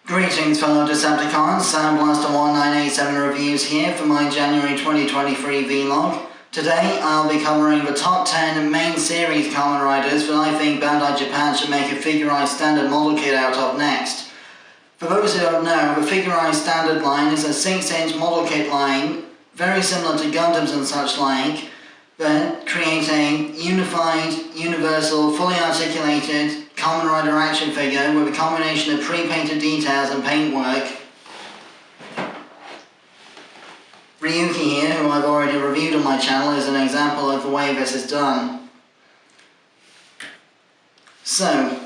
Greetings fellow Decepticons, SoundBlaster1987 reviews here for my January 2023 vlog. Today I'll be covering the top 10 main series Kamen Riders that I think Bandai Japan should make a figurized standard model kit out of next. For those who don't know, the figurized standard line is a 6-inch model kit line, very similar to Gundams and such like, that create a unified, universal, fully articulated Kamen Rider action figure with a combination of pre-painted details and paintwork. Ryuki here, who I've already reviewed on my channel, is an example of the way this is done. So,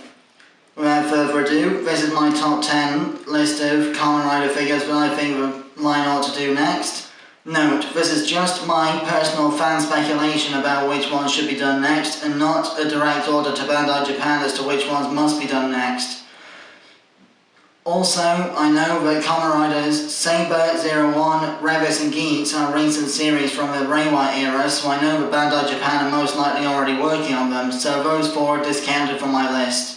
without further ado, this is my top 10 list of Kamen Rider figures that I think the line ought to do next. Note, this is just my personal fan speculation about which ones should be done next, and not a direct order to Bandai Japan as to which ones must be done next. Also, I know that Kamen Riders Saber, 01, Revis and Geats are recent series from the Reiwa era, so I know that Bandai Japan are most likely already working on them, so those four are discounted from my list.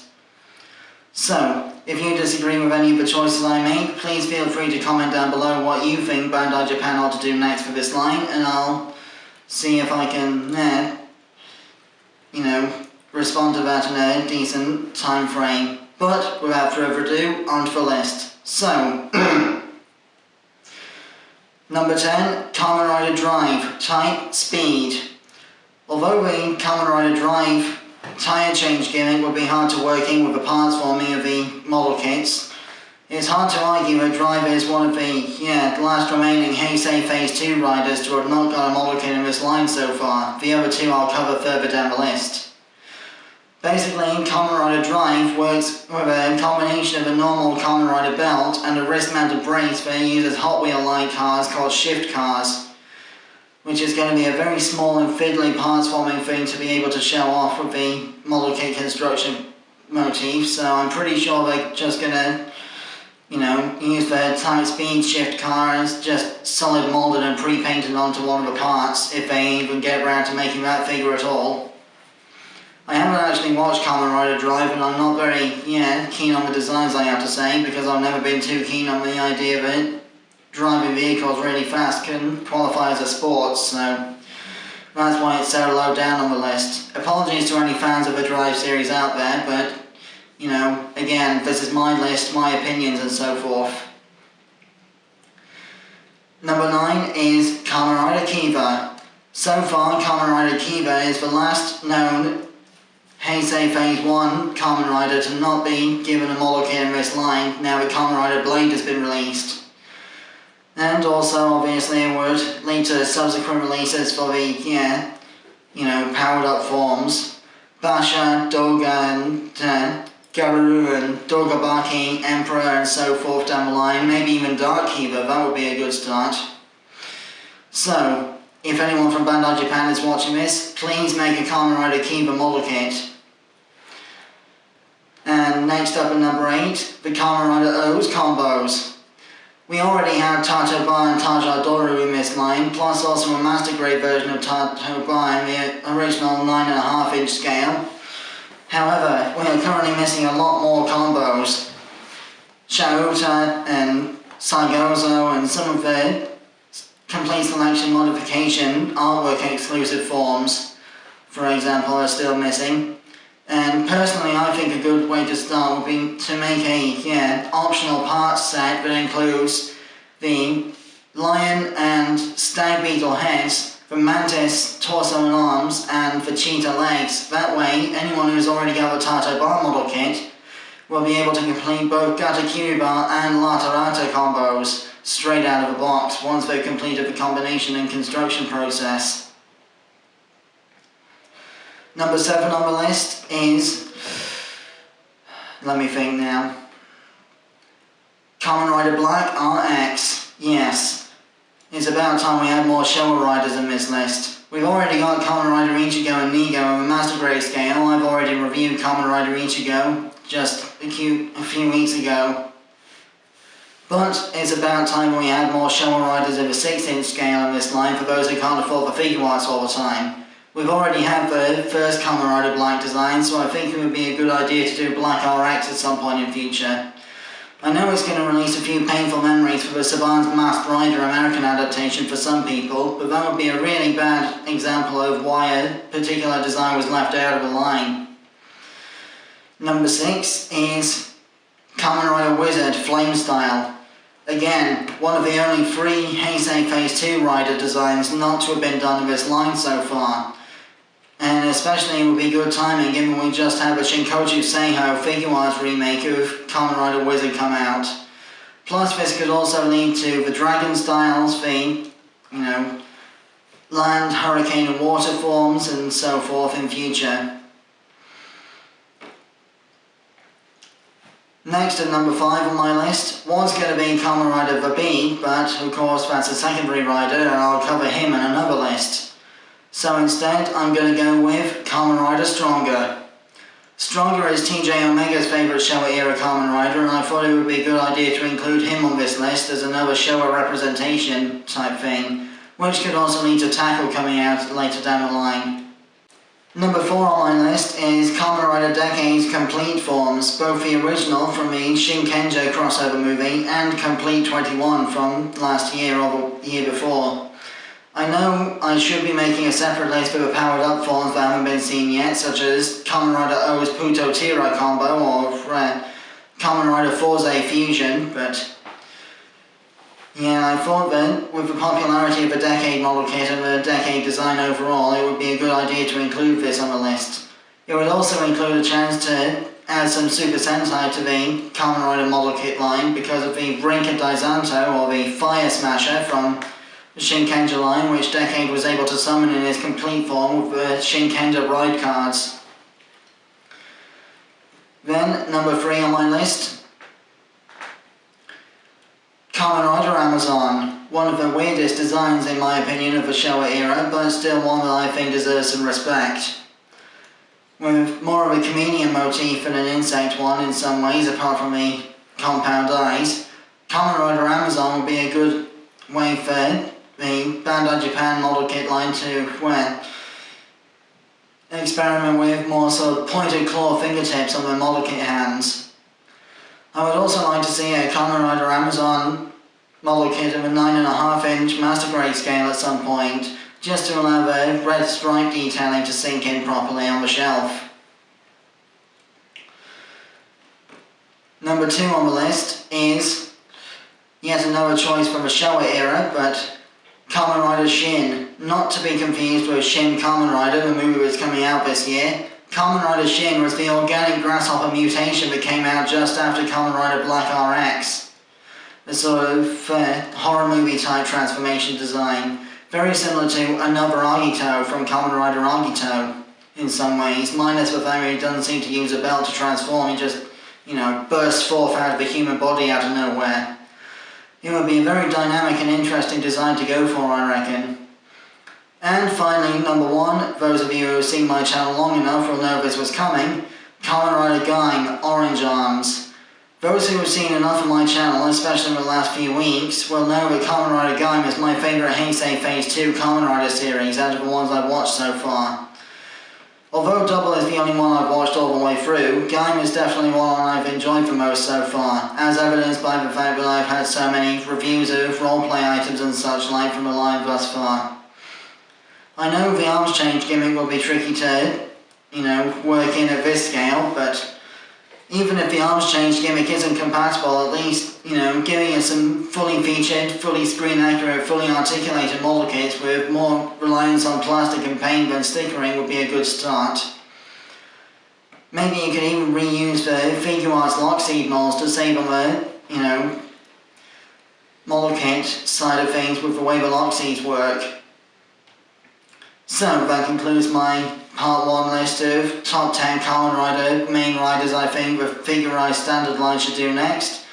So, if you disagree with any of the choices I make, please feel free to comment down below what you think Bandai Japan ought to do next for this line, and I'll see if I can, respond to that in a decent time frame. But, without further ado, on to the list. So, number 10, Kamen Rider Drive, Type, Speed. Although the Kamen Rider Drive tyre change gimmick would be hard to work in with the parts forming of the model kits, it's hard to argue that Drive is one of the last remaining Heisei Phase 2 riders to have not got a model kit in this line so far. The other two I'll cover further down the list. Basically, Kamen Rider Drive works with a combination of a normal Kamen Rider belt and a wrist-mounted brace that uses Hot Wheel-like cars called shift cars, which is going to be a very small and fiddly parts forming thing to be able to show off with the model kit construction motif, so I'm pretty sure they're just going to, use the Type Speed shift car as just solid molded and pre-painted onto one of the parts, if they even get around to making that figure at all. I haven't actually watched Kamen Rider Drive, and I'm not very, keen on the designs, I have to say, because I've never been too keen on the idea that driving vehicles really fast can qualify as a sport, so that's why it's so low down on the list. Apologies to any fans of the Drive series out there, but, again, this is my list, my opinions and so forth. Number 9 is Kamen Rider Kiva. So far, Kamen Rider Kiva is the last known Heisei Phase 1 Kamen Rider to not be given a model kit in this line, now the Kamen Rider Blade has been released. And also, obviously, it would lead to subsequent releases for the, powered up forms. Basha, Doga, and Garuru, and Dogabaki, Emperor, and so forth down the line. Maybe even Dark Kiva, that would be a good start. So, if anyone from Bandai Japan is watching this, please make a Kamen Rider Kiva model kit. And next up at number 8, the Kamen Rider O's combos. We already have Tato Bar and Tajadoru in this line, plus also a master grade version of Tato Bar in the original 9.5 inch scale. However, we are currently missing a lot more combos. Shauta and Saigozo and some of the complete selection modification artwork exclusive forms, for example, are still missing. And personally, I think a good way to start would be to make a optional parts set that includes the lion and stag beetle heads, the mantis torso and arms, and the cheetah legs. That way, anyone who's already got the Tato Bar model kit will be able to complete both Gata Kyuuba and Latarata combos straight out of the box once they've completed the combination and construction process. Number 7 on the list is, let me think now, Kamen Rider Black RX. Yes, it's about time we had more Showa Riders in this list. We've already got Kamen Rider Ichigo and Nigo on the Master Grade scale. I've already reviewed Kamen Rider Ichigo just a few weeks ago. But it's about time we had more Showa Riders of a 6-inch scale in this line for those who can't afford the figure arts all the time. We've already had the first Kamen Rider Black design, so I think it would be a good idea to do Black RX at some point in future. I know it's going to release a few painful memories for the Saban's Masked Rider American adaptation for some people, but that would be a really bad example of why a particular design was left out of the line. Number 6 is Kamen Rider Wizard Flame Style. Again, one of the only 3 Heisei Phase 2 rider designs not to have been done in this line so far. And especially it would be good timing given we just had the Shinkochu Seiho Figure Arts remake of Kamen Rider Wizard come out. Plus this could also lead to the Dragon styles, the, land, hurricane and water forms and so forth in future. Next at number 5 on my list was going to be Kamen Rider the Bee, but of course that's a secondary rider and I'll cover him in another list. So instead, I'm going to go with Kamen Rider Stronger. Stronger is TJ Omega's favourite Showa era Kamen Rider, and I thought it would be a good idea to include him on this list as another Showa representation type thing, which could also lead to Tackle coming out later down the line. Number 4 on my list is Kamen Rider Decades Complete Forms, both the original from the Shinkenja crossover movie and Complete 21 from last year or the year before. I know I should be making a separate list for the powered up forms that haven't been seen yet, such as Kamen Rider O's Puto Tirai combo or Kamen Rider Forze Fusion, but yeah, I thought that with the popularity of the Decade model kit and the Decade design overall, it would be a good idea to include this on the list. It would also include a chance to add some Super Sentai to the Kamen Rider model kit line because of the Rinka Daisanto or the Fire Smasher from the Shinkenja line, which Decade was able to summon in his complete form with the Shinkenja ride cards. Then, number 3 on my list, Kamen Rider Amazon. One of the weirdest designs in my opinion of the Showa era, but still one that I think deserves some respect. With more of a chameleon motif than an insect one in some ways, apart from the compound eyes, Kamen Rider Amazon would be a good way for the Bandai Japan model kit line to experiment with more sort of pointed claw fingertips on their model kit hands. I would also like to see a Kamen Rider Amazon model kit of a 9.5-inch master grade scale at some point, just to allow the red stripe detailing to sink in properly on the shelf. Number 2 on the list is yet another choice from the Showa era, but Kamen Rider Shin, not to be confused with Shin Kamen Rider, the movie that's coming out this year. Kamen Rider Shin was the organic grasshopper mutation that came out just after Kamen Rider Black RX. A sort of horror movie type transformation design, very similar to another Agito from Kamen Rider Agito in some ways, minus the fact that he doesn't seem to use a belt to transform, he just, bursts forth out of the human body out of nowhere. It would be a very dynamic and interesting design to go for, I reckon. And finally, number 1, those of you who have seen my channel long enough will know this was coming, Kamen Rider Gaim Orange Arms. Those who have seen enough of my channel, especially in the last few weeks, will know that Kamen Rider Gaim is my favourite Heisei Phase 2 Kamen Rider series out of the ones I've watched so far. Although Double is the only one I've watched all the way through, Gaim is definitely one I've enjoyed the most so far, as evidenced by the fact that I've had so many reviews of roleplay items and such like from the line thus far. I know the arms change gimmick will be tricky to, work in at this scale, but even if the arms change gimmick isn't compatible, at least, giving us some fully featured, fully screen accurate, fully articulated model kits with more reliance on plastic and paint than stickering would be a good start. Maybe you could even reuse the Figure Arts Lockseed molds to save on the, model kit side of things with the way the Lockseeds work. So that concludes my Part 1 list of top 10 Kamen Rider main riders I think the figurized standard line should do next.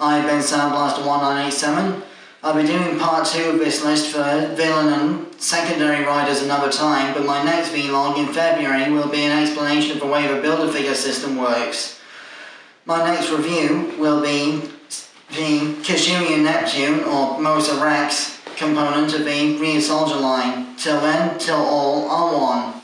I've been SoundBlaster1987. I'll be doing Part 2 of this list for villain and secondary riders another time, but my next vlog in February will be an explanation of the way the Build-A-Figure system works. My next review will be the Kishiryu Neptune or Mosa Rex component of the Ryu Soldier line. Till then, till all are one.